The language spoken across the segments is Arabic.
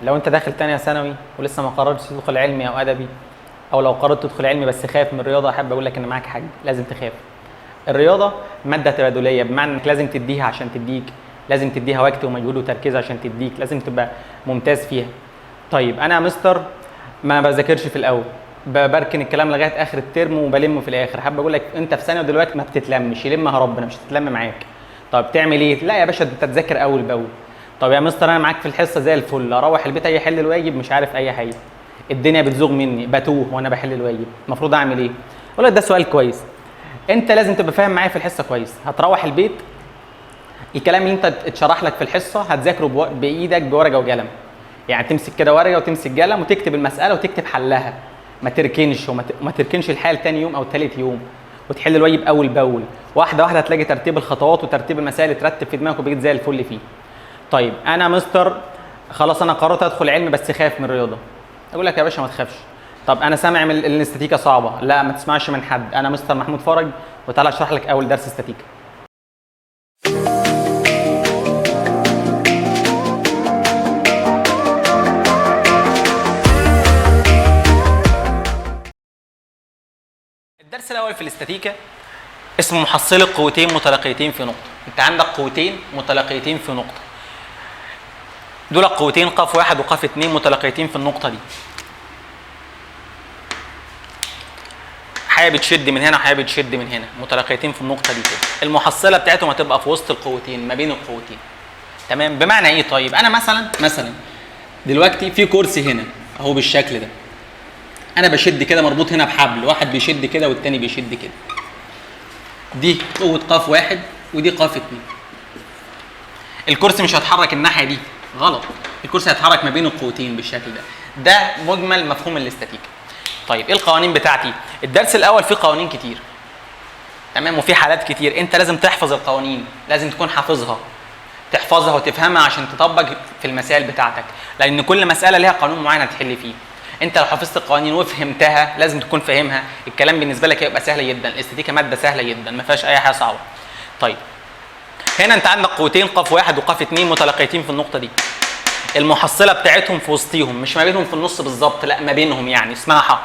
لو انت داخل تانية ثانوي ولسه ما قررتش تدخل علمي او ادبي، او لو قررت تدخل علمي بس خايف من الرياضه، احب اقول لك ان معاك حاجه لازم تخاف. الرياضه ماده تبادليه، بمعنى انك لازم تديها عشان تديك، لازم تديها وقت ومجهود وتركيز عشان تديك، لازم تبقى ممتاز فيها. طيب انا يا مستر ما بذاكرش في الاول، بركن الكلام لغايه اخر الترم وبلمه في الاخر. حابب اقول لك انت في ثانوي دلوقتي ما بتتلمش، يلمها ربنا، مش هتتلم معاك. طب تعمل ايه؟ لا يا باشا، انت تذاكر اول باول. طب يا مستر انا معاك في الحصه زي الفل، اروح البيت اي احل الواجب مش عارف اي حاجه، الدنيا بتزوغ مني، بتوه وانا بحل الواجب، المفروض اعمل ايه؟ اقول لك ده سؤال كويس. انت لازم تبقى فاهم معايا في الحصه كويس. هتروح البيت الكلام اللي انت اتشرح لك في الحصه هتذاكره بايدك بورقه وقلم. يعني تمسك كده ورقه وتمسك قلم وتكتب المساله وتكتب حلها، ما تركنش وما تركنش الحال تاني يوم او ثالث يوم، وتحل الواجب اول باول. واحده واحده هتلاقي ترتيب الخطوات وترتيب المسائل اترتب في دماغك وبقيت زي الفل فيه. طيب انا مستر خلاص انا قررت ادخل علم بس خايف من الرياضه. اقول لك يا باشا ما تخافش. طب انا سامع من الاستاتيكا صعبه، لا ما تسمعش من حد، انا مستر محمود فرج وتعالى اشرح لك اول درس استاتيكا. الدرس الاول في الاستاتيكا اسمه محصله قوتين متلاقيتين في نقطه. انت عندك قوتين متلاقيتين في نقطه، دول قوتين قاف واحد وقاف اتنين متلاقيتين في النقطه دي. حاجه بتشد من هنا وحاجه بتشد من هنا، متلاقيتين في النقطه دي كده. المحصله بتاعتهم هتبقى في وسط القوتين، ما بين القوتين. تمام؟ بمعنى ايه؟ طيب انا مثلا دلوقتي في كرسي هنا اهو بالشكل ده، انا بشد كده مربوط هنا بحبل، واحد بيشد كده والتاني بيشد كده. دي قوه قاف واحد ودي قاف اتنين. الكرسي مش هيتحرك الناحيه دي، غلط، الكرسي هيتحرك ما بين القوتين بالشكل ده. ده مجمل مفهوم الاستاتيكا. طيب ايه القوانين بتاعتي؟ الدرس الاول فيه قوانين كتير، تمام، وفي حالات كتير. انت لازم تحفظ القوانين، لازم تكون حافظها، تحفظها وتفهمها عشان تطبق في المسائل بتاعتك، لان كل مساله ليها قانون معين هتحل فيه. انت لو حفظت القوانين وفهمتها، لازم تكون فاهمها، الكلام بالنسبه لك هيبقى سهل جدا. الاستاتيكا ماده سهله جدا ما فيهاش اي حاجه صعبه. طيب هنا انت عندك قوتين قاف واحد وقاف اتنين متلاقيتين في النقطه دي، المحصله بتاعتهم في وسطيهم، مش ما بينهم في النص بالظبط، لا ما بينهم، يعني اسمها ح.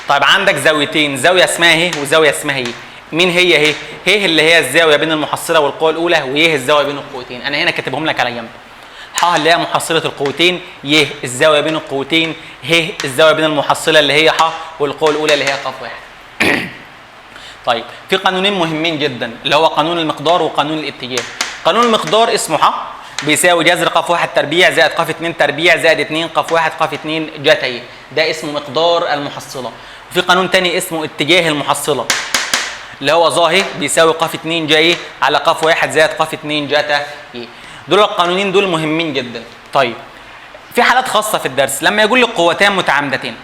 طيب عندك زاويتين، زاويه اسمها ه وزاويه اسمها ي. مين هي ه؟ ه اللي هي الزاويه بين المحصله والقوه الاولى، ويه الزاويه بين القوتين. انا هنا كاتبهم لك على جنب. ح اللي هي محصله القوتين، ي الزاويه بين القوتين، ه الزاويه بين المحصله اللي هي ح والقوه الاولى اللي هي ق واحد. طيب في قانونين مهمين جدا، اللي هو قانون المقدار وقانون الاتجاه. قانون المقدار اسمه ح بيساوي جذر ق واحد تربيع زائد ق اتنين تربيع زائد 2 ق واحد ق اتنين جتا، ده اسمه مقدار المحصله. وفي قانون تاني اسمه اتجاه المحصله، اللي هو ظ بيساوي ق اتنين ج على ق واحد زائد ق اتنين جتا ي. دول القانونين دول مهمين جدا. طيب في حالات خاصه في الدرس، لما يقول لي قوتان متعامدتين،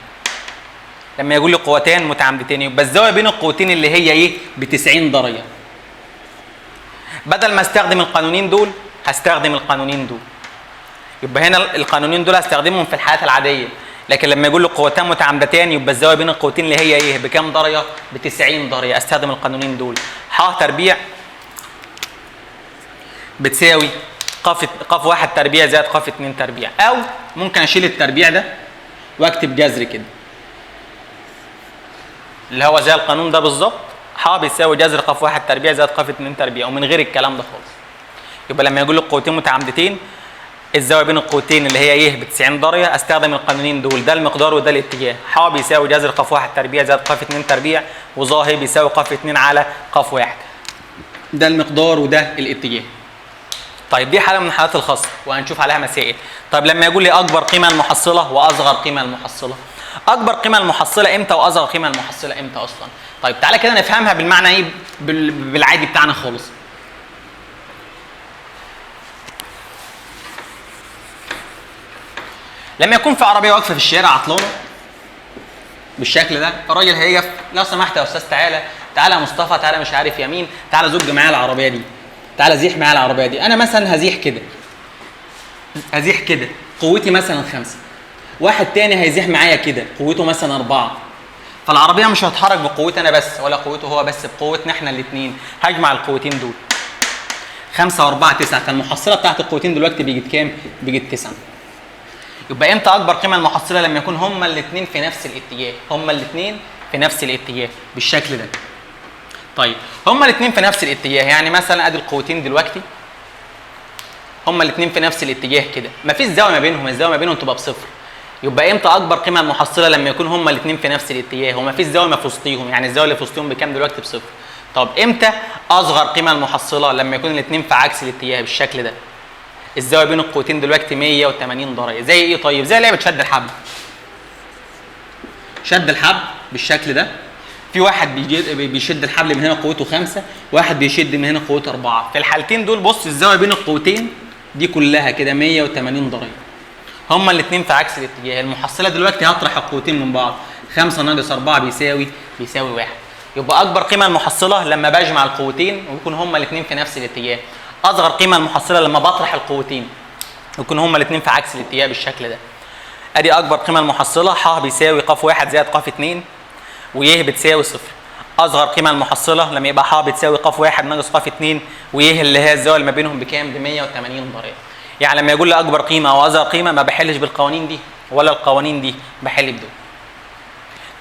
لما يقول لي قوتان متعامدتين يبقى الزاويه بين القوتين اللي هي ايه؟ ب 90 درجه. بدل ما استخدم القانونين دول هستخدم القانونين دول، يبقى هنا القانونين دول هستخدمهم في الحالات العاديه، لكن لما يقول لي قوتان متعامدتان يبقى الزاويه بين القوتين اللي هي ايه؟ بكام درجه؟ ب 90 درجه، استخدم القانونين دول. ح تربيع بتساوي ق واحد تربيع زائد ق اتنين تربيع، او ممكن اشيل التربيع ده واكتب جذر كده، اللي هو زي القانون ده بالظبط. ح بيساوي جذر ق واحد تربيع زائد ق اتنين تربيع، ومن غير الكلام ده خالص. يبقى لما يقول لي قوتين متعامدتين الزاويه بين القوتين اللي هي ايه؟ ب 90 درجه، استخدم القانونين دول، ده المقدار وده الاتجاه. ح بيساوي جذر ق واحد تربيع زائد ق اتنين تربيع، وظ بيساوي ق اتنين على ق واحد، ده المقدار وده الاتجاه. طيب دي حاله من الحالات الخاصه وهنشوف عليها مسائل. طيب لما يقول لي اكبر قيمه المحصله واصغر قيمه المحصله، اكبر قيمه المحصله امتى واصغر قيمه المحصله امتى اصلا؟ طيب تعالى كده نفهمها بالمعنى ايه، بالعادي بتاعنا خالص. لما يكون في عربيه واقفه في الشارع عطلانه بالشكل ده، الراجل هيقف، لو سمحت يا استاذ تعالى يا مصطفى، تعالى مش عارف يمين، تعالى زج معايا العربيه دي، تعالى زيح معايا العربيه دي. انا مثلا هزيح كده قوتي مثلا 5، واحد تاني هيزيح معايا كده قوته مثلا 4، فالعربيه مش هتتحرك بقوتي انا بس ولا قوته هو بس، بقوتنا احنا الاثنين. هجمع القوتين دول 5 و4 9، فالمحصله بتاعت القوتين دلوقتي بقت كام؟ بقت 9. يبقى امتى اكبر قيمه المحصله؟ لما يكون هما الاثنين في نفس الاتجاه، هما الاثنين في نفس الاتجاه بالشكل ده. طيب هما الاثنين في نفس الاتجاه، يعني مثلا ادي القوتين دلوقتي هما الاثنين في نفس الاتجاه كده، مفيش زاويه ما بينهم، الزاويه ما بينهم تبقى بصفر. يبقى امتى اكبر قيمه المحصله؟ لما يكون هما الاثنين في نفس الاتجاه ومفيش زاويه ما في وسطيهم، يعني الزاويه اللي في وسطيهم بكام دلوقتي؟ بصفر. طب امتى اصغر قيمه المحصله؟ لما يكون الاثنين في عكس الاتجاه بالشكل ده. الزاويه بين القوتين دلوقتي 180 درجه. زي ايه طيب؟ زي لعبه شد الحبل. شد الحبل بالشكل ده، في واحد بيشد الحبل من هنا قوته 5، واحد بيشد من هنا قوته 4. في الحالتين دول بص الزاويه بين القوتين دي كلها كده 180 درجه. هما الاثنين في عكس الاتجاه. المحصله دلوقتي هطرح القوتين من بعض، 5 ناقص 4 بيساوي 1. يبقى اكبر قيمه المحصله لما بجمع القوتين ويكون هما الاثنين في نفس الاتجاه. اصغر قيمه المحصله لما بطرح القوتين ويكون هما الاثنين في عكس الاتجاه بالشكل ده. ادي اكبر قيمه المحصله، ح بيساوي ق 1 زائد ق 2 ويه بتساوي 0. اصغر قيمه المحصله لما يبقى ح بتساوي ق 1 ناقص ق 2 ويه اللي هي الزاويه اللي ما بينهم بكام؟ ب 180 درجه. يعني لما يقول لي اكبر قيمه او اصغر قيمه ما بحلش بالقوانين دي ولا القوانين دي، بحل بدول.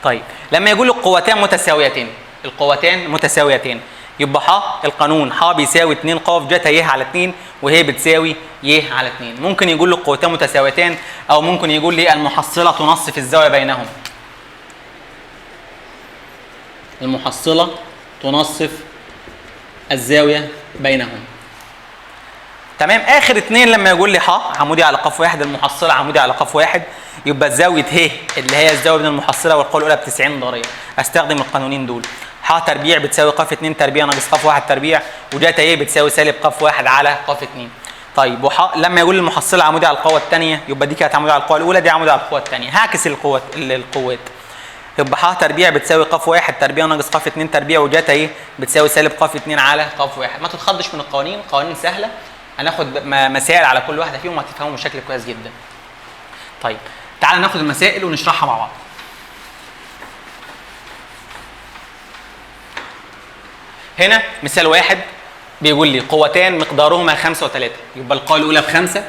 طيب لما يقول لي القوتان متساويتين، القوتان متساويتين يبقى ح القانون ح بيساوي 2 ق جتا ي على 2 وهي بتساوي ي على 2. ممكن يقول لي القوتان متساويتان او ممكن يقول لي المحصله تنصف الزاويه بينهم. المحصله تنصف الزاويه بينهم. تمام. اخر اثنين لما يقول لي ح عمودي على ق 1 المحصله عمودي على ق 1 يبقى زاويه ه اللي هي الزاويه بين المحصله والقوه الاولى ب 90 درجه. استخدم القانونين دول، ح تربيع بتساوي ق 2 تربيع ناقص ق 1 تربيع وجتا ي بتساوي سالب ق 1 على ق 2. طيب وح لما يقول المحصله عمودي على القوه الثانيه يبقى دي كانت عمودي على القوه الاولى، دي عمودي على القوه الثانيه. هعكس القوات يبقى ح تربيع بتساوي ق 1 تربيع ناقص ق 2 تربيع وجتا ي بتساوي سالب ق 2 على ق 1. ما تتخضش من القوانين، قوانين سهله، هناخد مسائل على كل واحده فيهم وهتفهموا بشكل كويس جدا. طيب تعال ناخد المسائل ونشرحها مع بعض. هنا مثال واحد بيقول لي قوتان مقدارهما 5 و3، يبقى القوه الاولى ب5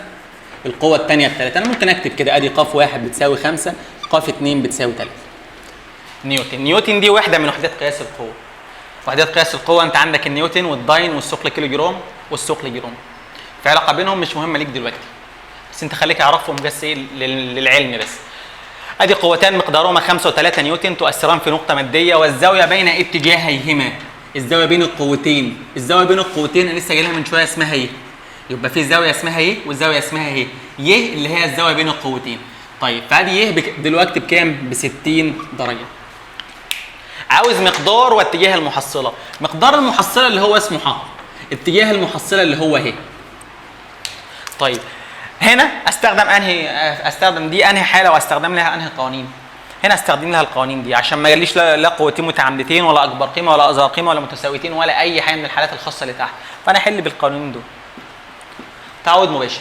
القوه الثانيه ب3. انا ممكن اكتب كده ادي ق 1 بتساوي 5 ق 2 بتساوي 3. نيوتن دي وحده من وحدات قياس القوه. وحدات قياس القوه انت عندك النيوتن والداين والثقل كيلو جرام والثقل جرام. في علاقه بينهم مش مهمه ليك دلوقتي، بس انت خليك اعرفهم بس ايه للعلم بس. ادي قوتان مقدارهما 5 و3 نيوتن تؤثران في نقطه ماديه والزاويه بين اتجاهيهما. الزاويه بين القوتين، الزاويه بين القوتين انا لسه قايلها من شويه اسمها ي. يبقى في زاويه اسمها ي والزاويه اسمها ي. ي اللي هي الزاويه بين القوتين. طيب فادي ي دلوقتي بكام؟ ب 60 درجه. عاوز مقدار واتجاه المحصله. مقدار المحصله اللي هو اسمه ح، اتجاه المحصله اللي هو ه. طيب هنا استخدم دي انهي حاله واستخدم لها انهي قوانين؟ هنا استخدم لها القوانين دي عشان ما يجيليش لا قوتين متعامدتين ولا اكبر قيمه ولا اصغر قيمه ولا متساويتين ولا اي حاجه من الحالات الخاصه اللي تحت، فانا احل بالقوانين دول. تعود مباشر.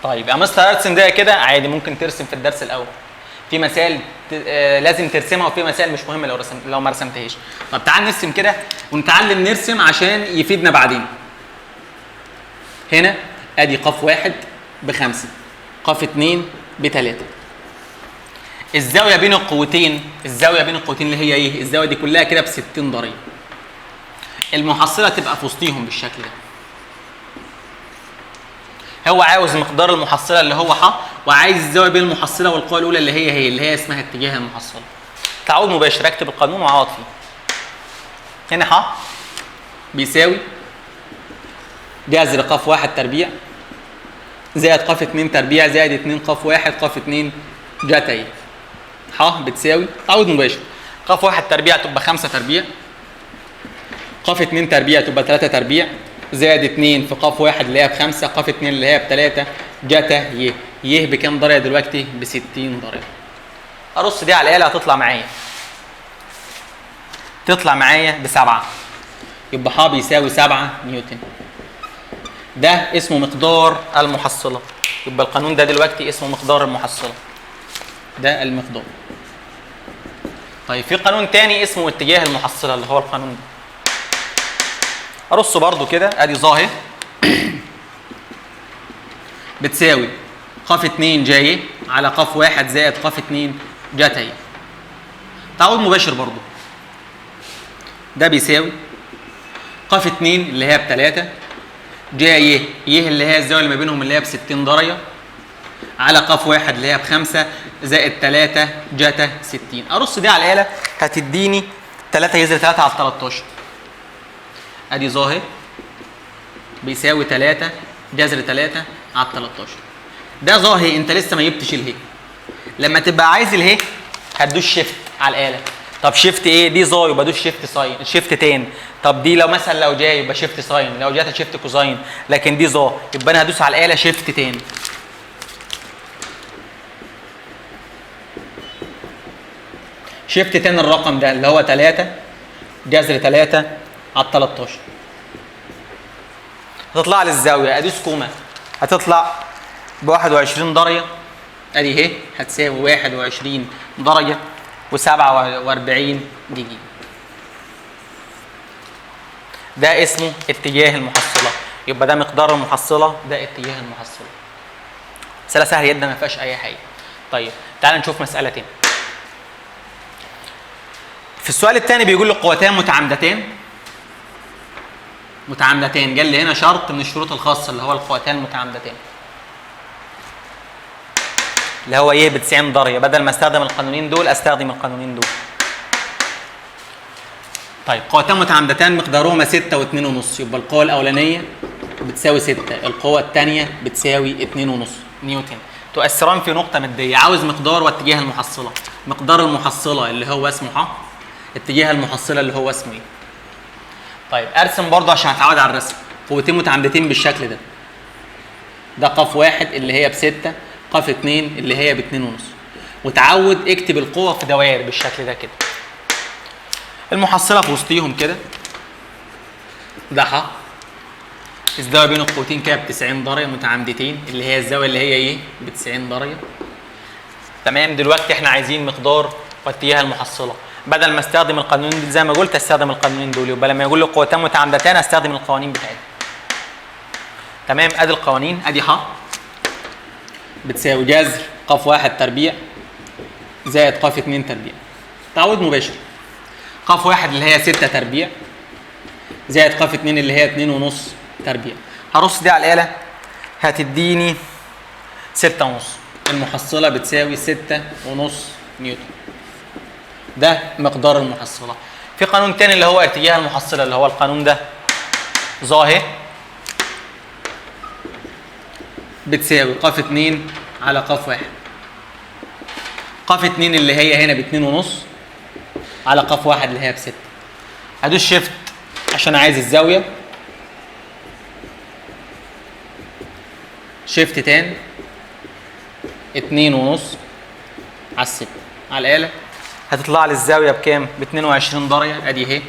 طيب يا مستر ارسم ده كده عادي، ممكن ترسم في الدرس الاول. في مسائل لازم ترسمها وفي مسائل مش مهمه لو ما رسمتهاش. طب تعال نرسم كده ونتعلم نرسم عشان يفيدنا بعدين. هنا ادي ق 1 ب5 ق 2 ب3. الزاويه بين القوتين اللي هي ايه؟ الزاويه دي كلها كده ب 60 درجه. المحصله تبقى في وسطيهم بالشكل ده. هو عاوز مقدار المحصله اللي هو ح وعايز الزاويه بين المحصله والقوه الاولى اللي هي اسمها اتجاه المحصله. تعود مباشر، اكتب القانون واعوض فيه. هنا ح بيساوي جذر ق 1 تربيع زائد ق 2 تربيع زائد 2 ق 1 ق 2 جتا ي. ح بتساوي تعود مباشر ق 1 تربيع تبقى 5 تربيع ق 2 تربيع تبقى 3 تربيع زائد 2 في ق 1 اللي هي ب5 ق 2 اللي هي ب3 جتا ي. ي بكام درجه دلوقتي؟ ب 60 درجه. ارص دي على الاله هتطلع معايا ب7. يبقى ح بيساوي 7 نيوتن. ده اسمه مقدار المحصله. يبقى القانون ده دلوقتي اسمه مقدار المحصله. ده المقدار. طيب في قانون تاني اسمه اتجاه المحصله اللي هو القانون ده. ارصه برضو كده ادي ظاهر بتساوي ق 2 جاي على قاف 1 زائد قاف 2 جتا ي. تعويض مباشر برضو. ده بيساوي قاف 2 اللي هي ب3 جا ي اللي هي الزاويه اللي ما بينهم اللي هي ب60 درجه على قاف 1 اللي هي ب5 زائد 3 جتا 60. ارص دي على الاله هتديني 3 يزر 3 على 13. ادي ظاهر بيساوي 3 جذر 3 على 13. ده ظاهر انت لسه ما جبتش الهي. لما تبقى عايز الهي هتدوس شيفت على الاله. طب شيفت ايه؟ دي ظا يبقى دوس شيفت ساين شيفت تان. طب دي لو مثلا لو جاي يبقى شيفت ساين، لو جات شيفت كوزاين، لكن دي ظا يبقى انا هدوس على الاله شيفت تان. شيفت تان الرقم ده اللي هو 3 جذر 3 على 13. هتطلع لي الزاويه ادوس كوما هتطلع ب 21 درجه. ادي اهي هتساوي 21 درجه و47 دقيقه. ده اسمه اتجاه المحصله. يبقى ده مقدار المحصله، ده اتجاه المحصله. مساله سهله جدا ما فيهاش اي حاجه. طيب تعال نشوف مساله تاني. في السؤال الثاني بيقول لي قوتان متعامدتان قال لي هنا شرط من الشروط الخاصه اللي هو القوتان المتعامدتان اللي هو ايه ب 90 درجه. بدل ما استخدم القانونين دول استخدم القانونين دول. طيب قوتان متعامدتان مقدارهما 6 و2.5. يبقى القوه الاولانيه بتساوي 6، القوه الثانيه بتساوي 2.5 نيوتن. تؤثران في نقطه ماديه. عاوز مقدار واتجاه المحصله. مقدار المحصله اللي هو اسمه ح، اتجاه المحصله اللي هو اسمه ايه. طيب ارسم برضه عشان اتعود على الرسم. قوتين متعامدتين بالشكل ده. ده قاف 1 اللي هي ب6، قاف 2 اللي هي ب2.5. وتعود اكتب القوه في دوائر بالشكل ده كده. المحصله في وسطيهم كده. ده ح. الزاويه بين القوتين كده ب 90 درجه متعامدتين اللي هي الزاويه اللي هي ايه؟ ب 90 درجه. تمام. دلوقتي احنا عايزين مقدار واتجاه المحصله. بدل ما استخدم القانونين دول زي ما قلت استخدم القانونين دول. يبقى لما يقول لي قوتان متعامدتان استخدم القوانين بتاعتهم. تمام. ادي القوانين. ادي ح بتساوي جذر قاف 1 تربيع زائد قاف 2 تربيع. تعويض مباشر. قاف 1 اللي هي 6 تربيع زائد قاف 2 اللي هي 2.5 تربيع. هرص دي على الاله هتديني 6.5. المحصله بتساوي 6.5 نيوتن. ده مقدار المحصله. في قانون تاني اللي هو اتجاه المحصله اللي هو القانون ده. ظاهر بتساوي قاف 2 على قاف 1. قاف 2 اللي هي هنا ب2.5 على قاف 1 اللي هي ب6. هدوس شيفت عشان عايز الزاويه. شيفت تاني 2.5 على 6 على الاله هتطلع لي الزاويه بكام؟ ب22 درجه. ادي اهي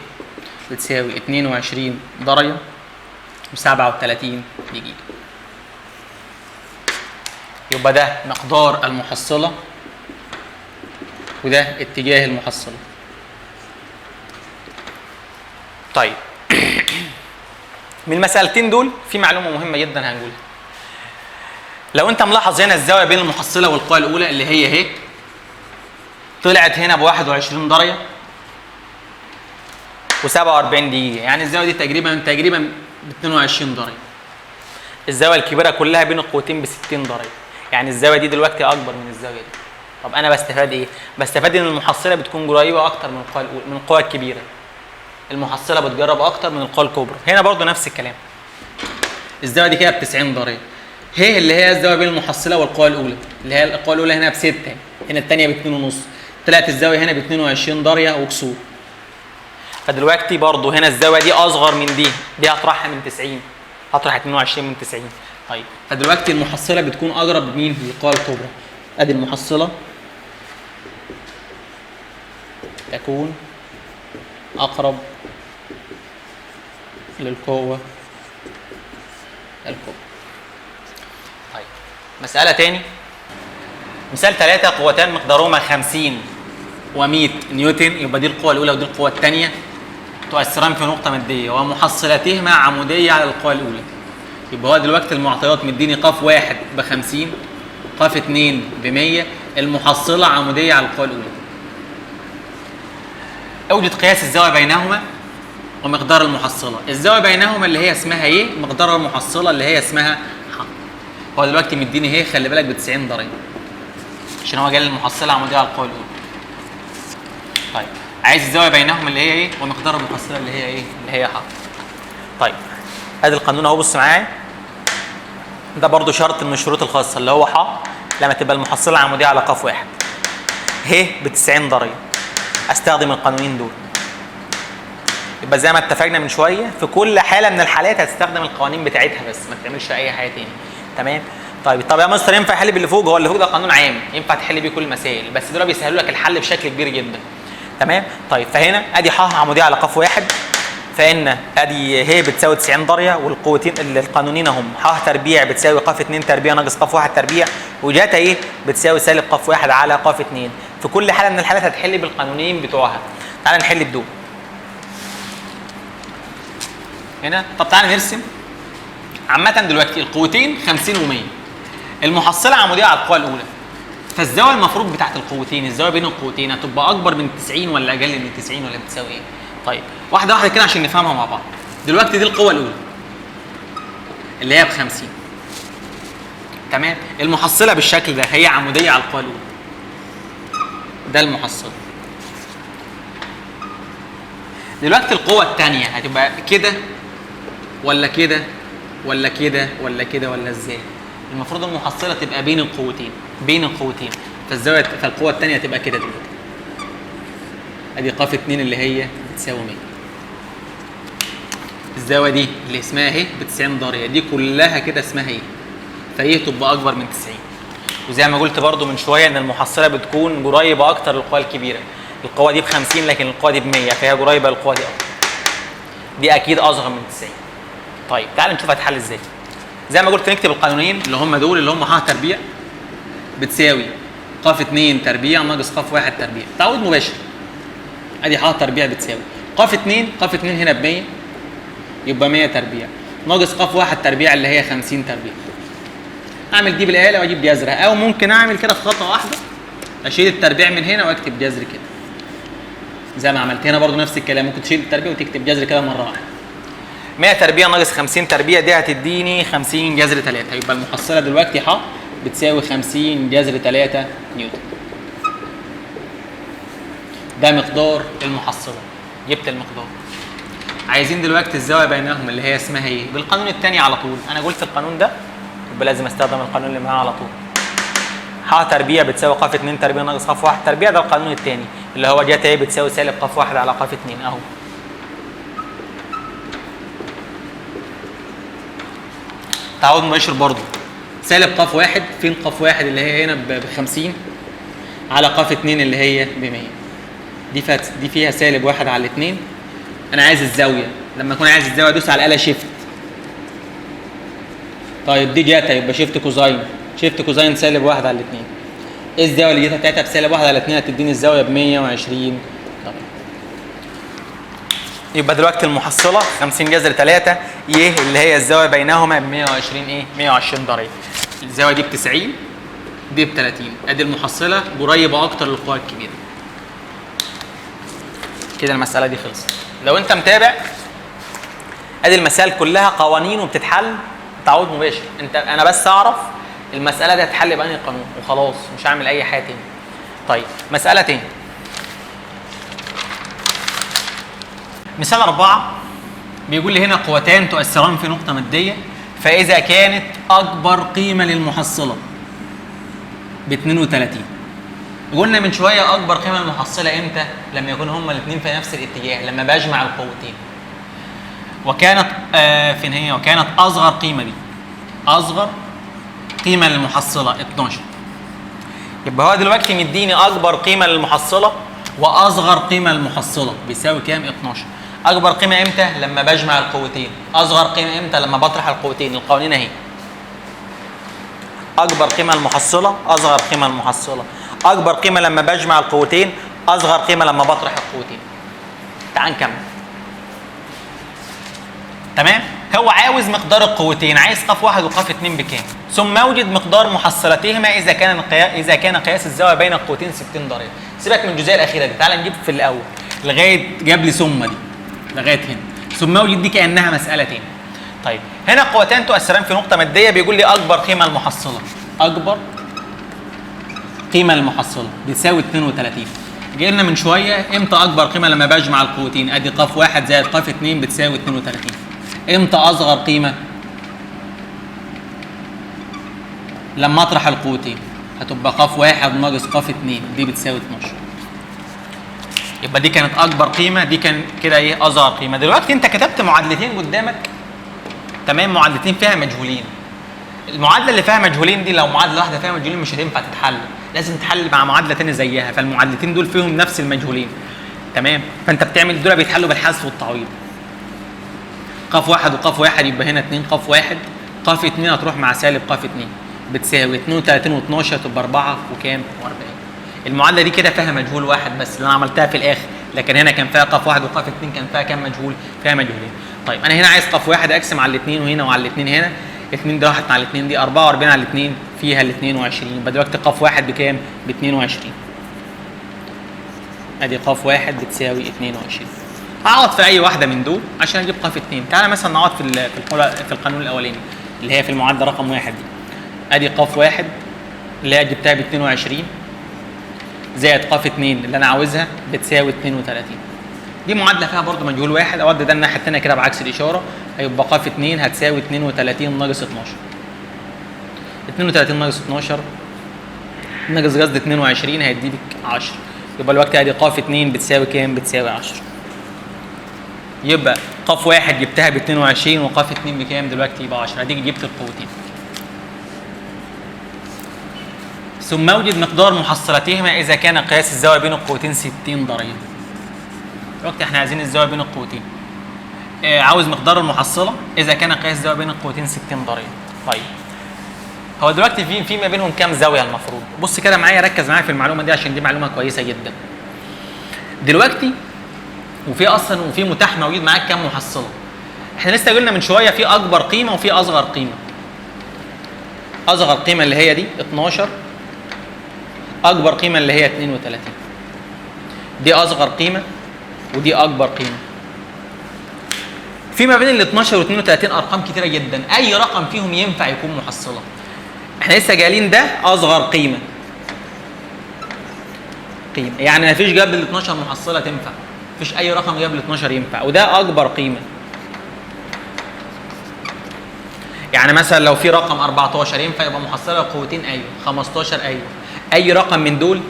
بتساوي 22 درجه و37 دقيقه. يبقى ده مقدار المحصله وده اتجاه المحصله. طيب من المسألتين دول في معلومه مهمه جدا هنقولها. لو انت ملاحظ هنا الزاويه بين المحصله والقوه الاولى اللي هي اهي طلعت هنا ب 21 درجه و47 دقيقه. يعني الزاويه دي تقريبا ب 22 درجه. الزاويه الكبيره كلها بين القوتين ب 60 درجه. يعني الزاويه دي دلوقتي اكبر من الزاويه دي. طب انا بستفاد ايه؟ بستفاد ان المحصله بتكون قريبه اكتر من القوه الاولى من القوه الكبيره. المحصله بتجرب اكتر من القوه الكبرى. هنا برضو نفس الكلام. الزاويه دي كده ب 90 درجه. هي اللي هي الزاويه بين المحصله والقوه الاولى اللي هي القوه الاولى هنا ب6، هنا الثانيه ب2.5. طلعت الزاويه هنا ب 22 درجه وكسور. فدلوقتي برضو هنا الزاويه دي اصغر من دي هطرحها من 90. هطرح 22 من 90. طيب فدلوقتي المحصله بتكون اقرب لمين؟ للقوه الكبرى. ادي المحصله تكون اقرب للقوه الكبرى. طيب مساله تاني. مثال 3 قوتان مقدارهما 50 و100 نيوتن. يبقى دي القوه الاولى ودي القوه الثانيه تؤثران في نقطه ماديه ومحصلتهما عموديه على القوه الاولى. يبقى هو دلوقتي المعطيات مديني قاف 1 ب50 ق 2 ب 100 المحصله عموديه على القوه الاولى. اوجد قياس الزاويه بينهما ومقدار المحصله. الزاويه بينهما اللي هي اسمها ايه؟ مقدار المحصله اللي هي اسمها ح. هو دلوقتي مديني ايه؟ خلي بالك ب 90 درجه عشان هو جاي المحصله عموديه على القوه الاولى. طيب عايز الزاويه بينهما اللي هي ايه؟ ومقدار المحصله اللي هي ايه؟ اللي هي ح. طيب ادي القانون اهو، بص معايا. ده برضو شرط من الشروط الخاصه اللي هو ح لما تبقى المحصله عموديه على ق واحد. ه ب 90 درجه. استخدم القانونين دول. يبقى زي ما اتفقنا من شويه في كل حاله من الحالات هتستخدم القوانين بتاعتها بس ما تعملش اي حاجه تاني. تمام؟ طب يا مستر ينفع احل باللي فوق؟ هو اللي فوق ده قانون عام ينفع تحل بيه كل المسائل، بس دول بيسهلوا لك الحل بشكل كبير جدا. تمام؟ طيب فهنا ادي ح عموديه على ق واحد، فان ادي ه بتساوي 90 درجه، والقوتين القانونين هم ح تربيع بتساوي ق 2 تربيع ناقص ق 1 تربيع، وجاتا ايه؟ بتساوي سالب ق 1 على ق 2. في كل حاله من الحالات هتحل بالقانونين بتوعها. تعال نحل بدول. هنا طب تعال نرسم. عامة دلوقتي القوتين 50 و100. المحصلة عمودية على القوة الأولى. فالزاوية المفروض بتاعت القوتين، الزاوية بين القوتين هتبقى أكبر من 90 ولا أقل من 90 ولا بتساوي إيه؟ طيب واحدة واحدة كده عشان نفهمها مع بعض. دلوقتي دي القوة الأولى اللي هي ب 50. تمام؟ المحصلة بالشكل ده هي عمودية على القوة الأولى. ده المحصلة. دلوقتي القوة الثانية هتبقى كده ولا كده ولا كده ولا كده ولا ازاي؟ المفروض المحصلة تبقى بين القوتين فالزاوية فالقوة الثانية تبقى كده دلوقتي. ادي ق 2 اللي هي بتساوي 100. الزاوية دي اللي اسمها اهي ب 90 درجة دي كلها كده اسمها ايه؟ فهي تبقى أكبر من 90. وزي ما قلت برضو من شوية إن المحصلة بتكون قريبة أكتر للقوى الكبيرة. القوة دي ب 50 لكن القوة دي ب 100 فهي قريبة للقوة دي أكتر. دي أكيد أصغر من 90. طيب تعال نشوف هتحل إزاي. زي ما قلت نكتب القانونين اللي هم دول اللي هم ح تربيع بتساوي ق 2 تربيع ناقص ق 1 تربيع. تعويض مباشر. أدي ح تربيع بتساوي ق 2 هنا ب 100 يبقى 100 تربيع ناقص ق 1 تربيع اللي هي 50 تربيع. أعمل دي بالآلة وأجيب جذرها، أو ممكن أعمل كده في خطوة واحدة اشيل التربيع من هنا واكتب جذر كده زي ما عملت هنا برضو نفس الكلام. ممكن تشيل التربيع وتكتب جذر كده مره واحده. 100 تربيع ناقص 50 تربيع دي هتديني 50 جذر 3. يبقى المحصله دلوقتي ح بتساوي 50 جذر 3 نيوتن. ده مقدار المحصله. جبت المقدار. عايزين دلوقتي الزاويه بينهم اللي هي اسمها ايه؟ بالقانون الثاني على طول. انا قلت القانون ده يبقى لازم استخدم القانون اللي معاه على طول. ح تربيع بتساوي ق 2 تربيع ناقص ق 1 تربيع. ده القانون الثاني اللي هو جاتا ايه بتساوي سالب ق 1 على ق 2 اهو. تعويض مباشر برضه. سالب ق 1 فين ق 1 اللي هي هنا ب 50 على ق 2 اللي هي ب 100. دي فيها سالب 1 على 2. انا عايز الزاويه. لما اكون عايز الزاويه ادوس على الاله شيفت. طيب دي جاتا يبقى شيفت كوزاين. شيفت كوزاين سالب 1 على 2. ايه الزاويه اللي جيتها بتاعتها بسالب 1 على 2 هتديني الزاويه ب 120 درجه. يبقى دلوقتي المحصله 50 جذر 3 ي اللي هي الزاويه بينهما ب 120 ايه؟ 120 درجه. الزاويه دي ب 90 دي ب 30. ادي المحصله قريبه اكتر للقوى الكبيره. كده المساله دي خلصت. لو انت متابع ادي المسائل كلها قوانين وبتتحل تعويض مباشر. انا بس اعرف المسألة دي هتحل بأنهي قانون وخلاص مش هعمل أي حاجة تاني. طيب مسألة تاني. مثال 4 بيقول لي هنا قوتان تؤثران في نقطة مادية فإذا كانت أكبر قيمة للمحصلة ب 32. قلنا من شوية أكبر قيمة للمحصلة إمتى؟ لما يكون هما الاثنين في نفس الاتجاه، لما بجمع القوتين. وكانت فين هي؟ وكانت أصغر قيمة دي أصغر قيمة للمحصلة 12. يبقى هو دلوقتي مديني أكبر قيمة للمحصلة وأصغر قيمة للمحصلة بيساوي كام؟ 12. أكبر قيمة إمتى؟ لما بجمع القوتين. أصغر قيمة إمتى؟ لما بطرح القوتين. القوانين أهي. أكبر قيمة المحصلة أصغر قيمة المحصلة. أكبر قيمة لما بجمع القوتين أصغر قيمة لما بطرح القوتين. تعال نكمل. تمام؟ هو عاوز مقدار القوتين، عايز قاف واحد وقاف اتنين بكام؟ ثم اوجد مقدار محصلتهما اذا كان قياس الزاويه بين القوتين 60 درجه. سيبك من الجزئيه الاخيره دي، تعال نجيب في الاول لغايه جاب لي ثم دي لغايه هنا، ثم اوجد دي كانها مساله تاني. طيب هنا قوتان تؤثران في نقطه ماديه، بيقول لي اكبر قيمه المحصله، اكبر قيمه المحصله بتساوي 32. جينا من شويه امتى اكبر قيمه لما بجمع القوتين؟ ادي قاف واحد زائد قاف اتنين بتساوي 32. امتى اصغر قيمه؟ لما اطرح القوتين هتبقى قاف واحد ناقص قاف اتنين، دي بتساوي 12. يبقى دي كانت اكبر قيمه، دي كان كده ايه اصغر قيمه. دلوقتي انت كتبت معادلتين قدامك، تمام، معادلتين فيها مجهولين. المعادله اللي فيها مجهولين دي لو معادله واحده فيها مجهولين مش هتنفع تتحل، لازم تحل مع معادله ثانيه زيها، فالمعادلتين دول فيهم نفس المجهولين، تمام، فانت بتعمل دول بيتحلوا بالحذف والتعويض. قاف واحد وقاف واحد يبقى هنا 2 قاف واحد، قاف 2 هتروح مع سالب قاف 2 بتساوي 32 و12 تبقى 4 وكام؟ و40. المعادله دي كده فيها مجهول واحد بس اللي انا عملتها في الاخر، لكن هنا كان فيها قاف واحد وقاف 2 كان فيها كام مجهول؟ فيها مجهولين. طيب انا هنا عايز قاف واحد اقسم على الاثنين وهنا وعلى الاثنين هنا، 2 دي راحت مع الاثنين دي 44 على الاثنين فيها ال 22، يبقى دلوقتي قاف واحد بكام؟ ب 22. ادي قاف واحد بتساوي 22. هعوض في اي واحده من دول عشان اجيب قاف 2. تعالى مثلا نعوض في القانون الاولاني اللي هي في المعادله رقم واحد دي. ادي قاف واحد اللي هي جبتها ب 22 زائد قاف 2 اللي انا عاوزها بتساوي 32. دي معادله فيها برضو مجهول واحد، اودي ده الناحيه الثانيه كده بعكس الاشاره، هيبقى قاف 2 هتساوي 32 ناقص 12. 32 ناقص 12 ناقص قصدي 22 هيديك 10. يبقى الوقت ادي قاف 2 بتساوي كام؟ بتساوي 10. يبقى قاف واحد جبتها ب 22 وقاف 2 بكام دلوقتي؟ يبقى 10. اديك جبت القوتين. ثم اوجد مقدار محصلتهما اذا كان قياس الزاويه بين القوتين 60 درجه. دلوقتي احنا عايزين الزاويه بين القوتين. عاوز مقدار المحصله اذا كان قياس الزاويه بين القوتين 60 درجه. طيب هو دلوقتي في ما بينهم كام زاويه المفروض؟ بص كده معايا، ركز معايا في المعلومه دي عشان دي معلومه كويسه جدا. دلوقتي وفي متاح موجود معاك كام محصله؟ احنا لسه قلنا من شويه في اكبر قيمه وفي اصغر قيمه. اصغر قيمه اللي هي دي 12، اكبر قيمه اللي هي 32. دي اصغر قيمه ودي اكبر قيمه. في ما بين ال 12 و 32 ارقام كتيره جدا، اي رقم فيهم ينفع يكون محصله. احنا لسه جايين ده اصغر قيمه. يعني ما فيش قبل ال 12 محصله تنفع، مفيش اي رقم قبل 12 ينفع، وده اكبر قيمه. يعني مثلا لو في رقم 14 ينفع يبقى محصله قوتين؟ ايوه. 15 ايوه. اي رقم من دول،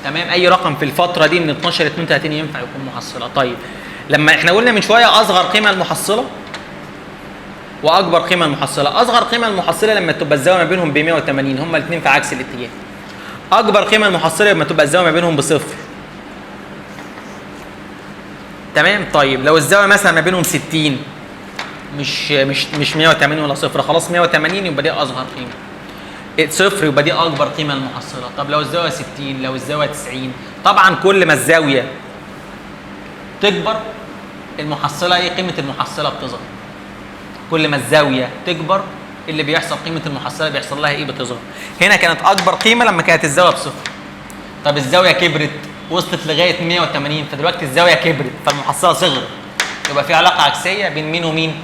تمام، اي رقم في الفتره دي من 12 ل 32 ينفع يكون محصله. طيب لما احنا قلنا من شويه اصغر قيمه المحصله واكبر قيمه المحصله، اصغر قيمه المحصله لما تبقى الزاويه ما بينهم ب 180 هما الاثنين في عكس الاتجاه. اكبر قيمه المحصله لما تبقى الزاويه ما بينهم بصفر. تمام. طيب لو الزاويه مثلا ما بينهم 60 مش 180 ولا صفر، خلاص 180 يبقى دي اصغر قيمه. صفر يبقى دي اكبر قيمه المحصله. طب لو الزاويه 60، لو الزاويه 90، طبعا كل ما الزاويه تكبر المحصله ايه؟ قيمه المحصله بتصغر. كل ما الزاويه تكبر اللي بيحصل قيمه المحصله بيحصل لها ايه؟ بتصغر. هنا كانت اكبر قيمه لما كانت الزاويه بصفر. طب الزاويه كبرت وصلت لغايه 180، فدلوقتي الزاويه كبرت فالمحصله صغرت. يبقى في علاقه عكسيه بين مين ومين؟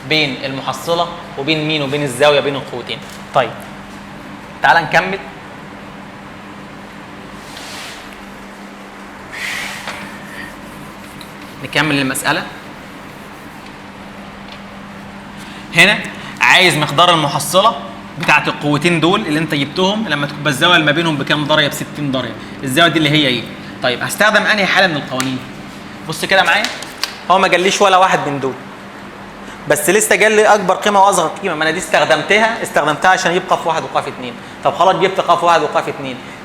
بين المحصله وبين مين؟ وبين الزاويه بين القوتين. طيب تعال نكمل. نكمل المساله. هنا عايز مقدار المحصله بتاعت القوتين دول اللي انت جبتهم لما تبقى الزاويه اللي ما بينهم بكام درجه؟ ب 60 درجه. الزاويه دي اللي هي ايه؟ طيب هستخدم انهي حاله من القوانين؟ بص كده معايا، هو ما جاليش ولا واحد من دول، بس لسه جال لي اكبر قيمه واصغر قيمه. ما انا دي استخدمتها عشان اجيب قاف واحد وقاف 2. طب خلاص جبت قاف واحد وقاف 2،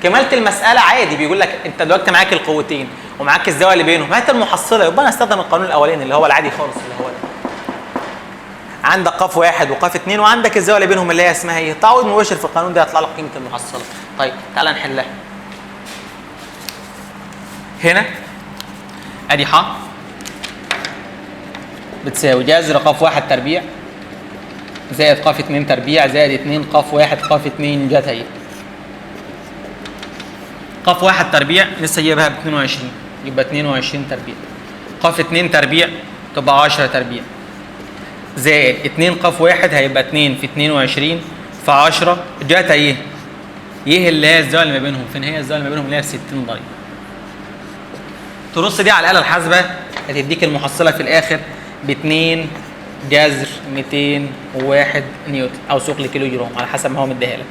كملت المساله عادي. بيقول لك انت دلوقتي معاك القوتين ومعاك الزاويه اللي بينهم، هات المحصله. يبقى انا استخدم القانون الاولاني اللي هو العادي خالص، اللي هو ده. عندك قاف واحد وقاف 2 وعندك الزاويه اللي بينهم اللي هي اسمها ايه؟ تعويض مباشر في القانون ده هيطلع لك قيمه المحصله. طيب تعالى نحلها. هنا ادي ح بتساوي جذر قاف واحد تربيع زائد ق 2 تربيع زائد 2 ق 1 ق 2 جت اهي. ق 1 تربيع لسه جايبها ب 22 يبقى 22 تربيع. ق 2 تربيع تبقى 10 تربيع زائد 2 ق 1 هيبقى 2 في 22 في 10 جت اهي. ايه اللي هي الزاويه اللي ما بينهم؟ فين هي الزاويه اللي ما بينهم؟ اللي هي 60 درجه. ترص دي على الاله الحاسبه هتديك المحصله في الاخر ب 2 جذر 201 نيوتن او ثقل كيلو جرام على حسب ما هو مديها لك.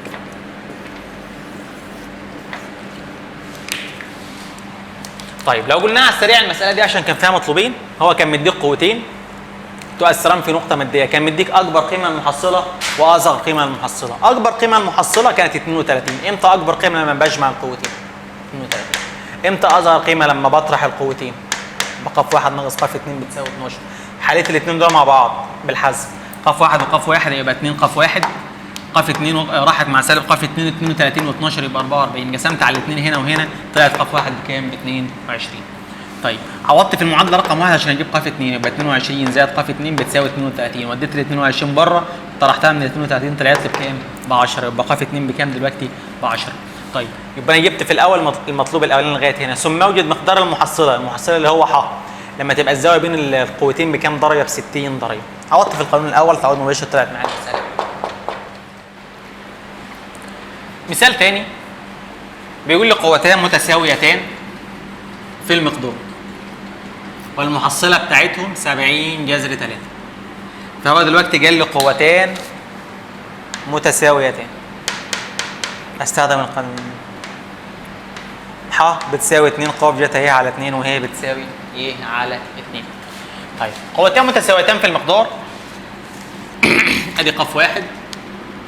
طيب لو قلناها على السريع المساله دي عشان كان فيها مطلوبين، هو كان مديك قوتين تؤثران في نقطه ماديه، كان مديك اكبر قيمه المحصله واصغر قيمه المحصله. اكبر قيمه المحصله كانت 32. امتى اكبر قيمه؟ لما بجمع القوتين 32. امتى اصغر قيمه؟ لما بطرح القوتين. ق 1 ناقص ق 2 بتساوي 12. حليت الاثنين دول مع بعض بالحذف، ق 1 وق 1 يبقى 2 ق 1 ق 2 راحت مع سالب ق 2 32 و12 يبقى 44. قسمت على الاثنين هنا وهنا طلعت ق 1 بكام؟ ب 22. طيب عوضت في المعادله رقم 1 عشان اجيب ق 2 يبقى 22 زائد ق 2 بتساوي 32. وديت ال 22 بره طرحتها من ال 32 طلعت لي بكام؟ ب 10. يبقى ق 2 بكام دلوقتي؟ ب 10. طيب يبقى انا جبت في الاول المطلوب الاولاني لغايه هنا، ثم اوجد مقدار المحصله، المحصله اللي هو ح لما تبقى الزاويه بين القوتين بكام درجه؟ ب 60 درجه. عوضت في القانون الاول تعويض مباشر طلعت معايا المساله. مثال تاني بيقول لي قوتان متساويتان في المقدار والمحصله بتاعتهم 70 جذر 3. فهو دلوقتي جاي لي قوتان متساويتان. استخدم القانون ح بتساوي 2 ق جت اهي على 2 وهي بتساوي ايه على 2. طيب قوتان متساويتان في المقدار ادي ق 1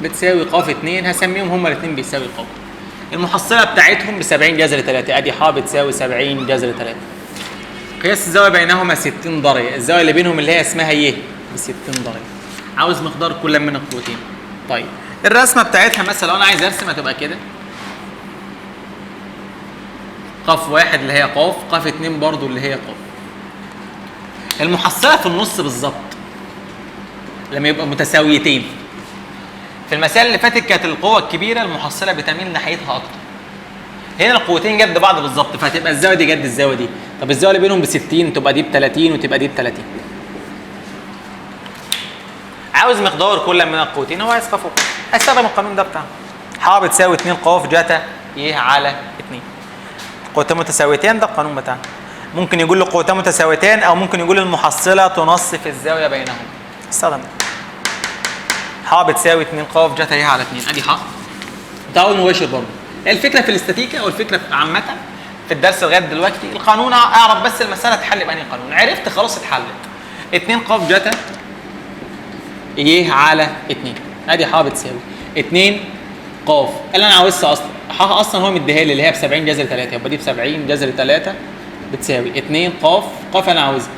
بتساوي ق 2 هسميهم هما الاثنين بيساوي ق. المحصله بتاعتهم ب 70 جذر 3 ادي ح بتساوي 70 جذر 3. قياس الزاويه بينهما 60 درجه، الزاويه اللي بينهم اللي هي اسمها ايه؟ ب 60 درجه. عاوز مقدار كل من القوتين. طيب الرسمه بتاعتها مثلا لو انا عايز ارسم هتبقى كده ق 1 اللي هي ق، ق 2 برضو اللي هي ق. المحصله في النص بالظبط لما يبقى متساويتين. في المسائل اللي فاتت كانت القوه الكبيره المحصله بتميل ناحيتها اكتر. هنا القوتين جد بعض بالظبط فهتبقى الزاويه دي جد الزاويه دي. طب الزاويه اللي بينهم ب 60 تبقى دي ب 30 وتبقى دي ب 30. عاوز مقدار كل من القوتين هو عايز ق فوق. هستخدم القانون ده بتاعه. ح بتساوي 2 ق جتا ايه على 2. قوتين متساويتين ده القانون بتاعنا. ممكن يقول له قوتين متساويتين او ممكن يقول المحصله تنصف الزاويه بينهم. استخدم ح بتساوي 2 ق جتا ايه على 2 ادي ح. تعاون مباشر برضه. الفكره في الاستاتيكا او الفكره عامه في الدرس لغايه دلوقتي القانون اعرف بس المساله تحل بأنهي قانون. عرفت خلاص اتحلت. 2 ق جتا ايه على 2 ادي ح بتساوي 2 ق اللي انا عاوزها اصلا. ح اصلا هو مديها لي اللي هي ب 70 جذر 3 يبقى دي ب 70 جذر 3 بتساوي 2 ق انا عاوزها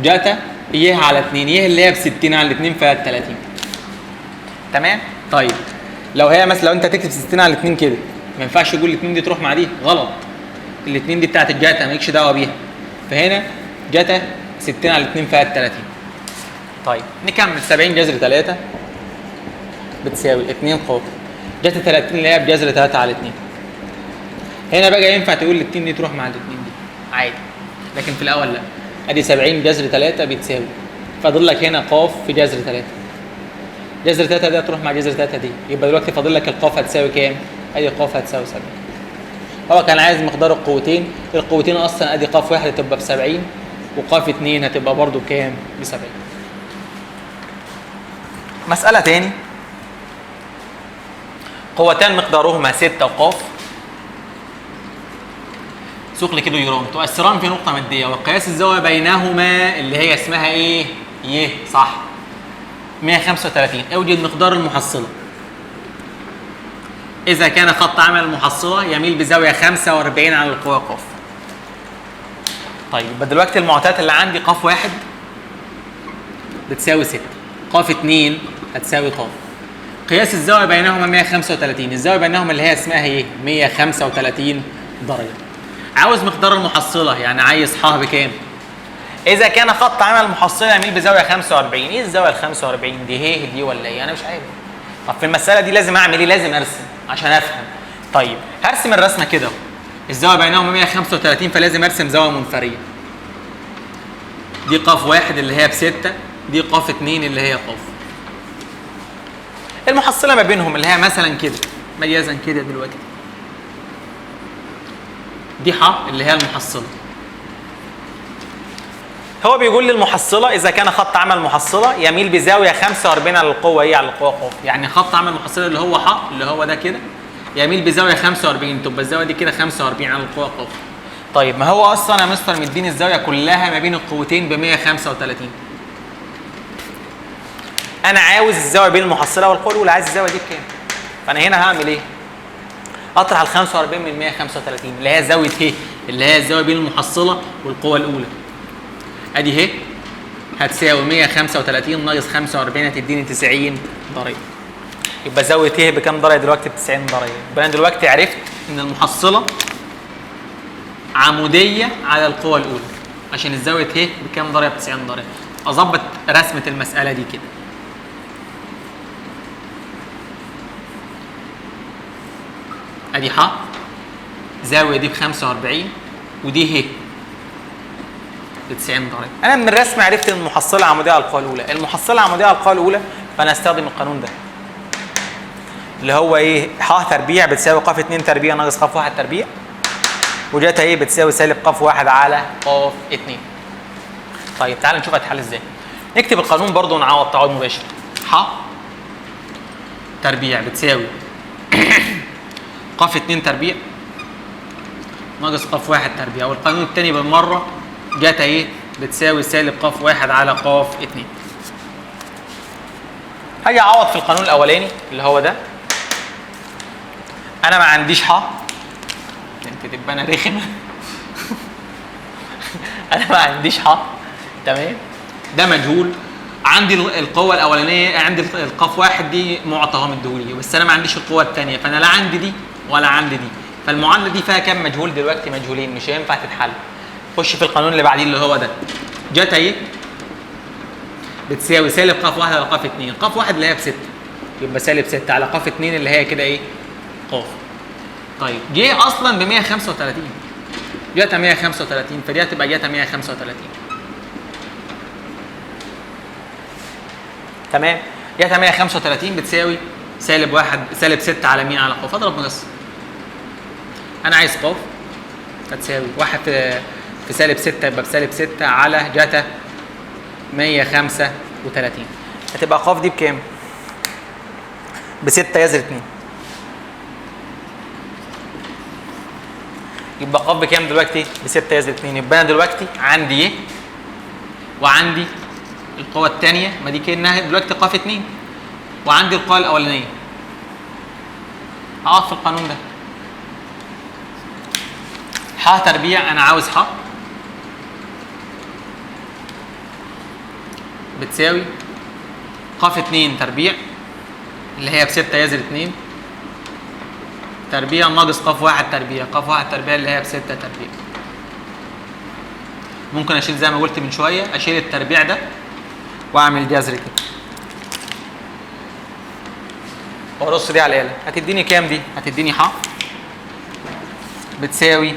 جتا ايه على 2 ايه اللي هي ب 60 على 2 فيها 30. تمام؟ طيب لو هي مثلا لو انت تكتب 60 على 2 كده ما ينفعش تقول الاثنين دي تروح مع دي غلط. الاثنين دي بتاعت الجاتا مالكش دعوه بيها. فهنا جاتا 60 على 2 فيها 30. طيب نكمل 70 جذر 3 بتساوي 2 ق جاتا 30 اللي هي بجذر 3 على 2. هنا بقى ينفع تقول الاثنين دي تروح مع الاثنين دي عادي لكن في الاول لا. ادي 70 جذر 3 بتساوي فاضل لك هنا ق في جذر 3. جذر 3 دي هتروح مع جذر 3 دي يبقى دلوقتي فاضل لك القاف هتساوي كام؟ ادي القاف هتساوي 70. هو كان عايز مقدار القوتين، القوتين اصلا ادي قاف 1 هتبقى ب 70 وقاف 2 هتبقى برضو بكام؟ ب 70. مسألة تاني قوتان مقدارهما 6 وقاف ثقل كيلو جرام تؤثران في نقطة مادية وقياس الزاوية بينهما اللي هي اسمها ايه؟ ي صح 135. اوجد مقدار المحصلة. إذا كان خط عمل المحصلة يميل بزاوية 45 على القوة ق. طيب يبقى دلوقتي المعطيات اللي عندي ق 1 بتساوي 6 ق 2 هتساوي ق. قياس الزاوية بينهما 135. الزاوية بينهما اللي هي اسمها ايه؟ 135 درجة. عاوز مقدار المحصلة يعني عايز ح بكام؟ اذا كان خط عمل محصله يميل بزاويه 45. ايه الزاويه ال 45 دي؟ هي دي ولا ايه؟ انا مش عارف. طب في المساله دي لازم اعمل ايه؟ لازم ارسم عشان افهم. طيب هرسم الرسمه كده اهو. الزاويه بينهما 135 فلازم ارسم زاويه منفريه. دي قاف واحد اللي هي ب6، دي قاف 2 اللي هي قاف. المحصله ما بينهم اللي هي مثلا كده مجازا كده دلوقتي دي ح اللي هي المحصله. هو بيقول لي المحصله اذا كان خط عمل محصله يميل بزاويه 45 على القوه ايه؟ على القوه ق. يعني خط عمل محصله اللي هو ح اللي هو ده كده يميل بزاويه 45، تبقى الزاويه دي كده 45 على القوه ق. طيب ما هو اصلا يا مستر مديني الزاويه كلها ما بين القوتين ب 135. انا عاوز الزاويه بين المحصله والقوه الاولى، عايز الزاويه دي بكام؟ فانا هنا هعمل ايه؟ اطرح ال 45 من 135 اللي هي زاويه ه اللي هي الزاويه بين المحصله والقوه الاولى. ادي ه هتساوي 135 ناقص 45 هتديني 90 درجه. يبقى زاويه ه بكام درجه دلوقتي؟ ب 90 درجه. يبقى انا دلوقتي عرفت ان المحصله عموديه على القوه الاولى عشان الزاويه ه بكام درجه؟ ب 90 درجه. اظبط رسمه المساله دي كده. ادي ح زاويه دي ب 45 ودي ه ب 90 درجه. انا من الرسم عرفت ان المحصله عموديه على القوه الاولى. المحصله عموديه على القوه الاولى فانا استخدم القانون ده اللي هو ايه؟ ح تربيع بتساوي ق 2 تربيع ناقص ق 1 تربيع، وجاتها ايه؟ بتساوي سالب ق 1 على ق 2. طيب تعال نشوف هتحل ازاي. نكتب القانون برضو ونعوض تعويض مباشر. ح تربيع بتساوي ق 2 تربيع ناقص ق 1 تربيع، والقانون الثاني بالمره جاتها ايه؟ بتساوي سالب ق 1 على ق 2. هاجي اعوض في القانون الاولاني اللي هو ده. انا ما عنديش ح، انت تبقى انا رخم. انا ما عنديش ح، تمام؟ ده مجهول. عندي القوه الاولانيه، عندي القاف واحد دي معطى اهو مديهولي، بس انا ما عنديش القوه الثانيه، فانا لا عندي دي ولا عندي دي. فالمعادله دي فيها كام مجهول دلوقتي؟ مجهولين، مش هينفع تتحل. خش في القانون اللي بعديه اللي هو ده. جت اهي بتساوي سالب ق 1 على ق 2. ق 1 اللي هي ب6 يبقى سالب 6 على ق 2 اللي هي كده ايه؟ ق. طيب جه اصلا ب 135، جاتها 135 فدي هتبقى جاتها 135. تمام؟ جاتها 135 بتساوي سالب 6 على مين؟ على ق. فاضرب مقص. انا عايز ق هتساوي 1 في سالب 6 يبقى بسالب 6 على جاتا 135. هتبقى ق دي بكام؟ ب6 يزر 2. يبقى ق بكام دلوقتي؟ ب6 يزر 2. يبقى انا دلوقتي عندي ايه؟ وعندي القوة الثانية، ما دي كأنها دلوقتي ق 2، وعندي القوة الأولانية. هقعد في القانون ده. ح تربيع انا عاوز ح بتساوي ق 2 تربيع اللي هي ب6 يزر 2 تربيع ناقص ق 1 تربيع. ق 1 تربيع اللي هي ب6 تربيع. ممكن اشيل زي ما قلت من شويه، اشيل التربيع ده واعمل جذر كده وارص دي على الاله. هتديني كام دي؟ هتديني ح بتساوي